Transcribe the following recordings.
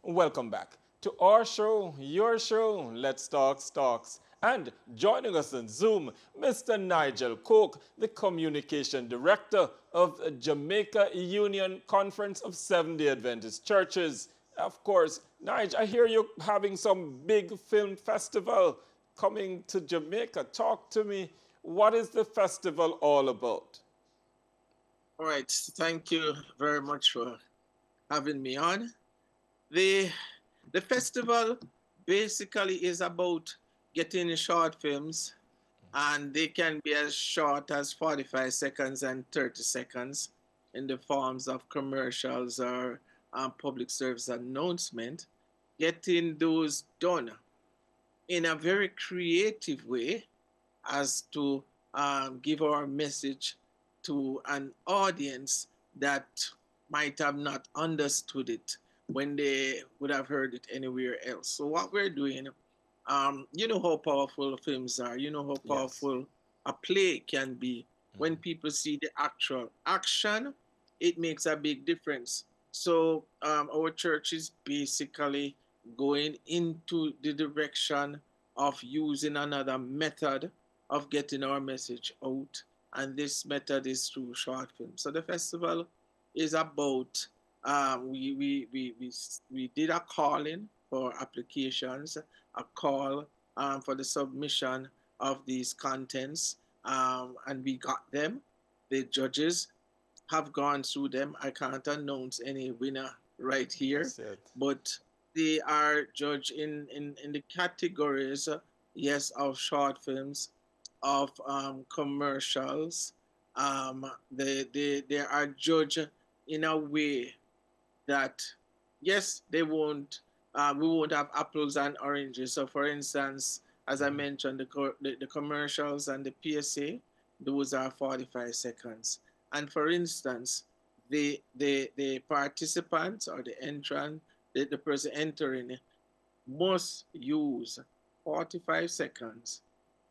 Welcome back to our show, your show, Let's Talk Stocks. And joining us on Zoom, Mr. Nigel Coke, the Communication Director of the Jamaica Union Conference of Seventh-day Adventist Churches. Of course, Nigel, I hear you're having some big film festival coming to Jamaica. Talk to me. What is the festival all about? All right, thank you very much for having me on. The the festival basically is about getting short films, and they can be as short as 45 seconds and 30 seconds in the forms of commercials or public service announcement. Getting those done in a very creative way as to give our message to an audience that might have not understood it when they would have heard it anywhere else. So what we're doing, you know how powerful films are. You know how Yes. powerful a play can be. When people see the actual action, it makes a big difference. So our church is basically going into the direction of using another method of getting our message out, and this method is through short film. So the festival is about we did a calling for applications, a call for the submission of these contents, and we got them. The judges have gone through them. I can't announce any winner right here, That's it. but they are judged in the categories, yes, of short films, of commercials. They are judged in a way that, yes, they won't, we won't have apples and oranges. So, for instance, as I mentioned, the commercials and the PSA, those are 45 seconds. And for instance, the participants or the entrant, the person entering must use 45 seconds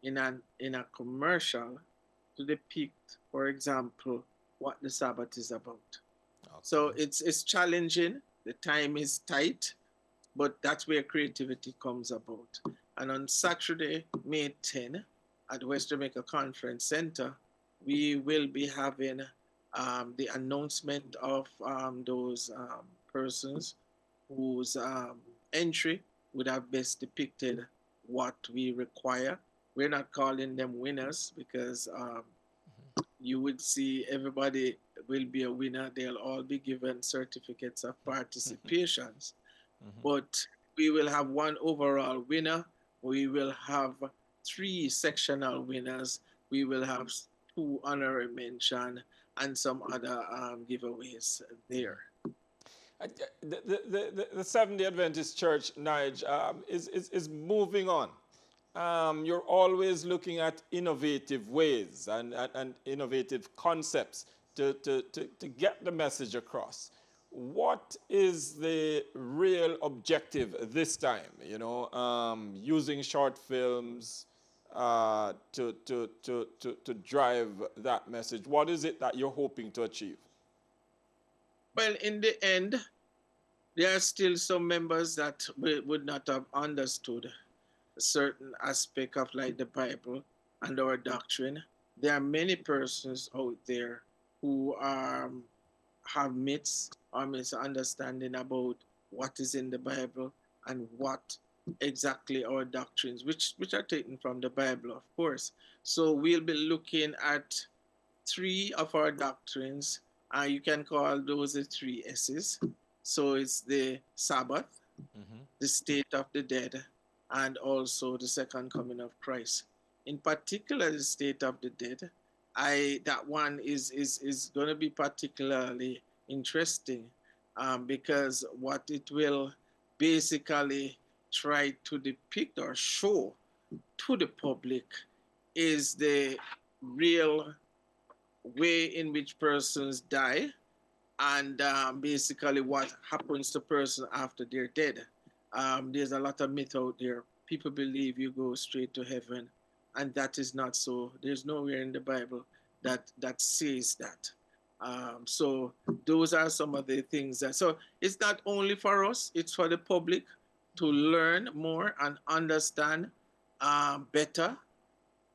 in a commercial to depict, for example, what the Sabbath is about. So Okay. it's challenging. The time is tight, but that's where creativity comes about. And on Saturday, May 10, at the West Jamaica Conference Center, we will be having the announcement of those persons whose entry would have best depicted what we require. We're not calling them winners because you would see everybody will be a winner. They'll all be given certificates of participations, but we will have one overall winner. We will have three sectional winners. We will have two honorary mention and some other giveaways there. The Seventh-day Adventist Church, Nige, is moving on. You're always looking at innovative ways and innovative concepts to get the message across. What is the real objective this time? Using short films to drive that message. What is it that you're hoping to achieve? Well, in the end, there are still some members that would not have understood a certain aspect of like the Bible and our doctrine. There are many persons out there who have myths or misunderstanding about what is in the Bible and what exactly our doctrines, which are taken from the Bible, of course. So we'll be looking at three of our doctrines. You can call those the three S's. So it's the Sabbath, the state of the dead, and also the second coming of Christ. In particular, the state of the dead, that one is going to be particularly interesting because what it will basically try to depict or show to the public is the real way in which persons die, and basically what happens to person after they're dead. There's a lot of myth out there. People believe you go straight to heaven, and that is not so. There's nowhere in the Bible that says that. So those are some of the things that. So it's not only for us; it's for the public to learn more and understand better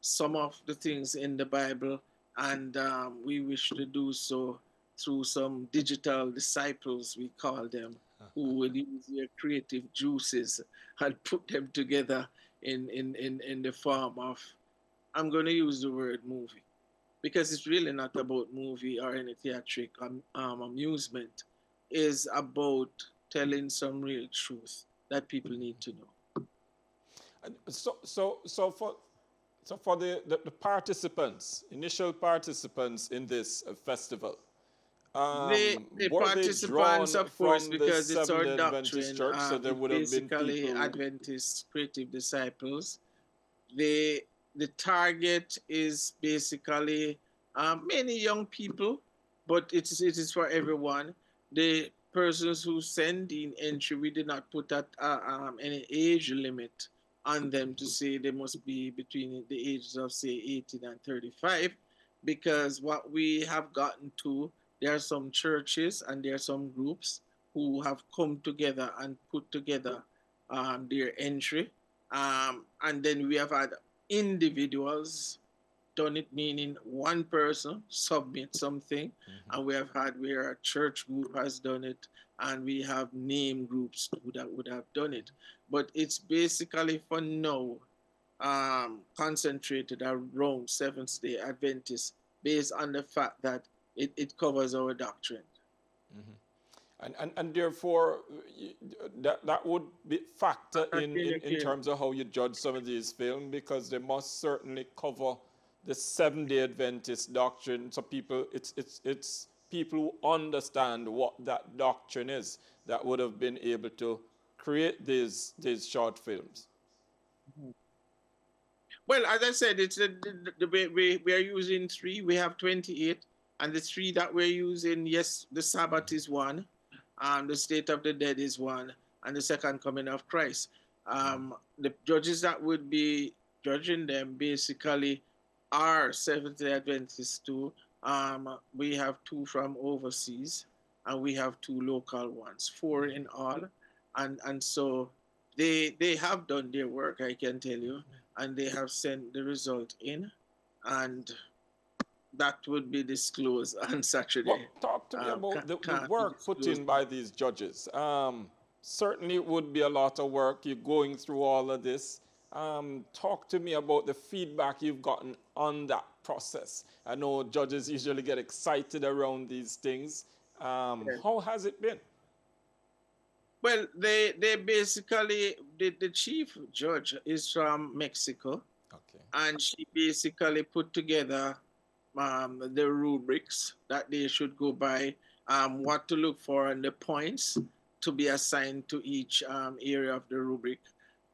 some of the things in the Bible, and we wish to do so through some digital disciples, we call them, who will use their creative juices and put them together in the form of, I'm going to use the word movie, because it's really not about movie or any theatric amusement. It's about telling some real truth that people need to know. So for the participants, initial participants in this festival, The were they participants, drawn of course, from the because it's our Seventh-day Adventist doctrine, Church? So there it's would have been basically people. Adventist creative disciples. The the target is basically many young people, but it is for everyone. The persons who send in entry, we did not put that any age limit on them to say they must be between the ages of say 18 and 35, because what we have gotten to, there are some churches and there are some groups who have come together and put together their entry, and then we have had individuals done it, meaning one person submit something, and we have had where a church group has done it, and we have name groups too that would have done it. But it's basically for now concentrated around Seventh Day Adventists, based on the fact that it covers our doctrine. And therefore, that would be factor in Clear. terms of how you judge some of these films, because they must certainly cover the Seventh-day Adventist doctrine. So people, it's people who understand what that doctrine is that would have been able to create these short films. Well, as I said, it's we are using three. We have 28, and the three that we're using, yes, the Sabbath is one, the State of the Dead is one, and the Second Coming of Christ. The judges that would be judging them basically are Seventh-day Adventists too. We have two from overseas, and we have two local ones, four in all, and so they have done their work, I can tell you, and they have sent the result in, and that would be disclosed on Saturday. Well, talk to me about the work put in by these judges. Certainly it would be a lot of work. You're going through all of this. Talk to me about the feedback you've gotten on that process. I know judges usually get excited around these things. How has it been? Well, they basically, the chief judge is from Mexico, Okay. and she basically put together the rubrics that they should go by, what to look for, and the points to be assigned to each area of the rubric.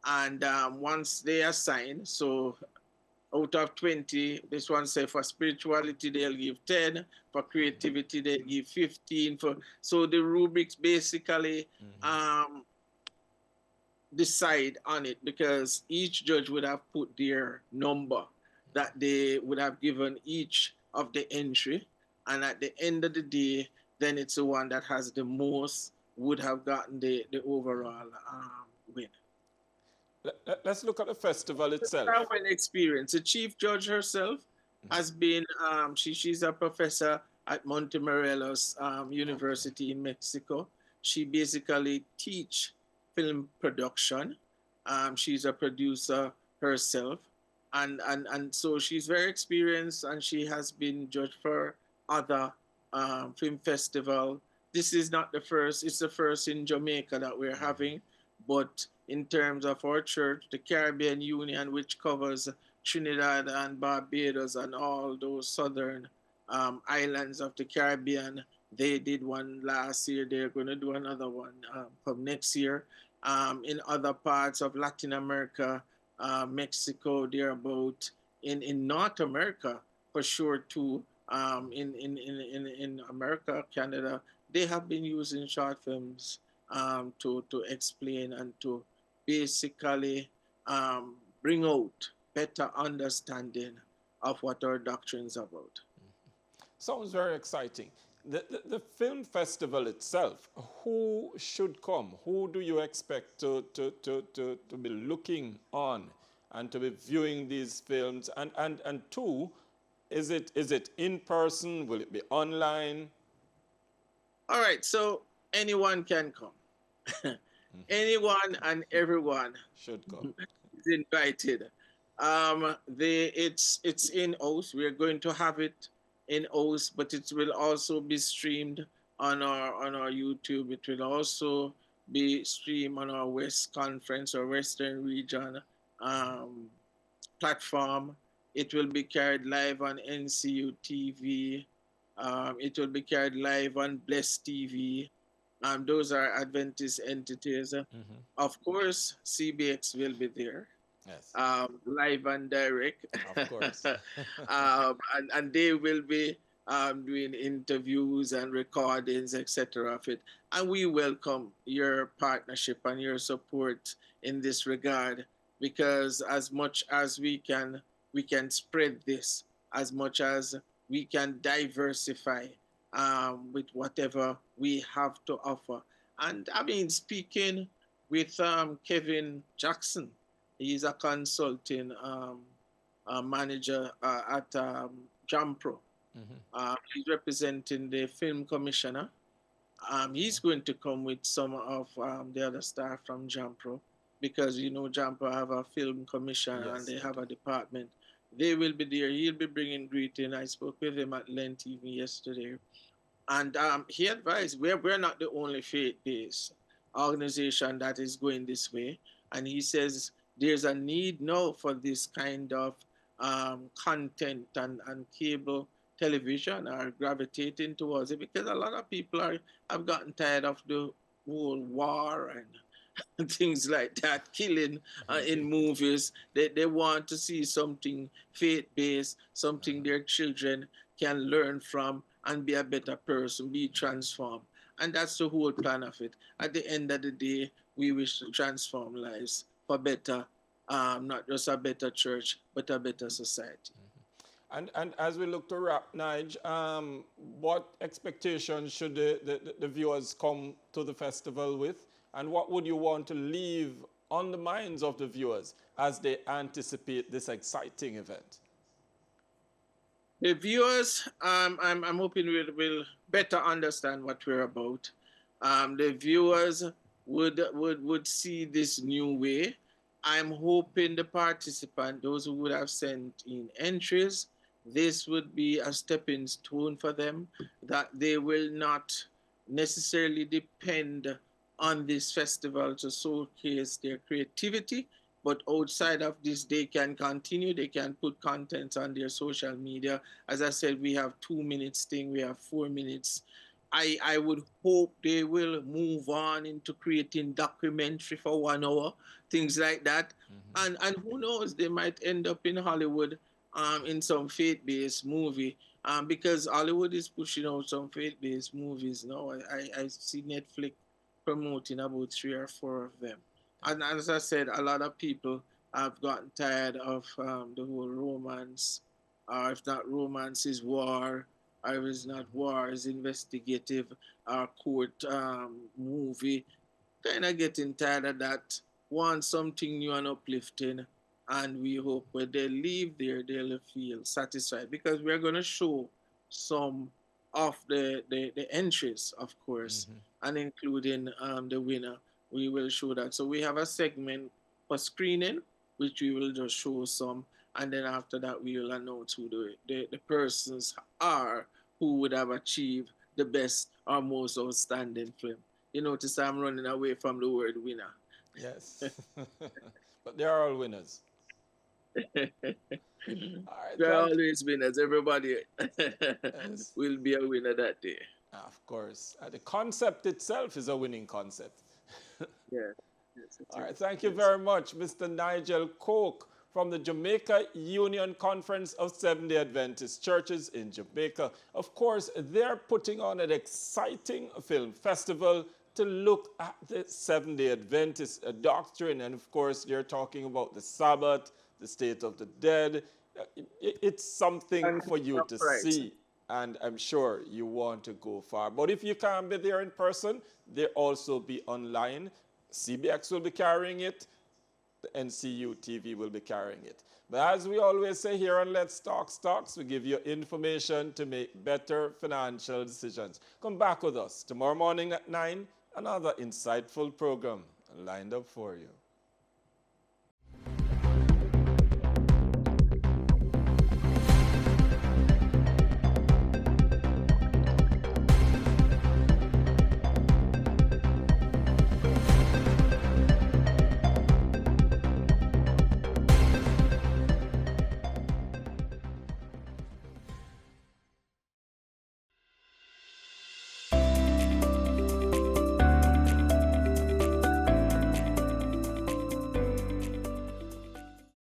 And once they assign, so out of 20, this one say for spirituality they'll give 10, for creativity they'll give 15. So the rubrics basically decide on it, because each judge would have put their number that they would have given each of the entry, and at the end of the day, then it's the one that has the most would have gotten the overall win. Let's look at the festival itself. Travel experience. The chief judge herself has been, she's a professor at Montemorelos University in Mexico. She basically teach film production. She's a producer herself. And so she's very experienced, and she has been judged for other film festival. This is not the first, it's the first in Jamaica that we're having. But in terms of our church, the Caribbean Union, which covers Trinidad and Barbados and all those southern islands of the Caribbean, they did one last year. They're going to do another one from next year. In other parts of Latin America, Mexico, they're about in North America, for sure too. In America, Canada, they have been using short films to explain and to basically bring out better understanding of what our doctrine is about. Sounds very exciting. The film festival itself, who should come? Who do you expect to be looking on and to be viewing these films? And two, is it in person? Will it be online? All right, so anyone can come. Anyone and everyone Should come. is invited. It's in house. We're going to have it in house, but it will also be streamed on our YouTube. It will also be streamed on our West Conference or Western Region um, platform. It will be carried live on NCU TV. It will be carried live on Bless TV. Those are Adventist entities. Mm-hmm. Of course, CBX will be there, Yes, live and direct. of course. And they will be doing interviews and recordings, etc. of it. And we welcome your partnership and your support in this regard, because as much as we can spread this, as much as we can diversify with whatever we have to offer. And I mean, speaking with Kevin Jackson, he's a consulting manager at Jampro. Mm-hmm. He's representing the film commissioner. He's going to come with some of the other staff from Jampro, because you know Jampro have a film commission and Yes, they they have do. a department. They will be there. He'll be bringing greeting. I spoke with him at Len TV yesterday, and he advised we're not the only faith-based organization that is going this way. And he says there's a need now for this kind of content, and cable television are gravitating towards it, because a lot of people are have gotten tired of the whole war and things like that, killing in movies. They want to see something faith based, something their children can learn from and be a better person, be transformed. And that's the whole plan of it. At the end of the day, we wish to transform lives for better, not just a better church, but a better society. And as we look to wrap, Nige, what expectations should the viewers come to the festival with? And what would you want to leave on the minds of the viewers as they anticipate this exciting event? The viewers, I'm hoping will better understand what we're about. The viewers would see this new way. I'm hoping the participant, those who would have sent in entries, this would be a stepping stone for them, that they will not necessarily depend on this festival to showcase their creativity, but outside of this, they can continue, they can put content on their social media. As I said, we have 2 minutes thing, we have 4 minutes. I would hope they will move on into creating documentary for 1 hour, things like that. Mm-hmm. And who knows, they might end up in Hollywood in some faith-based movie. Because Hollywood is pushing out some faith-based movies now. I see Netflix promoting about 3 or 4 of them. And as I said, a lot of people have gotten tired of the whole romance, or if not romance, is war, or if it's not war, is investigative court movie. Kind of getting tired of that. Want something new and uplifting, and we hope when they leave there, they'll feel satisfied, because we're going to show some of the entries, of course, Mm-hmm. and including the winner. We will show that. So we have a segment for screening, which we will just show some, and then after that, we will announce who the persons are who would have achieved the best or most outstanding film. You notice I'm running away from the word winner. Yes. But they are all winners. All right, There are thank you. always winners. Everybody Yes, will be a winner that day. of course. The concept itself is a winning concept. Yeah. Yes, it All right, is. thank It you is. very much, Mr. Nigel Coke from the Jamaica Union Conference of Seventh-day Adventist Churches in Jamaica. Of course, they're putting on an exciting film festival to look at the Seventh-day Adventist doctrine. And of course, they're talking about the Sabbath, the state of the dead. It's something And for you to right. see. And I'm sure you want to go far. But if you can't be there in person, they'll also be online. CBX will be carrying it. The NCU TV will be carrying it. But as we always say here on Let's Talk Stocks, we give you information to make better financial decisions. Come back with us tomorrow morning at 9, another insightful program lined up for you.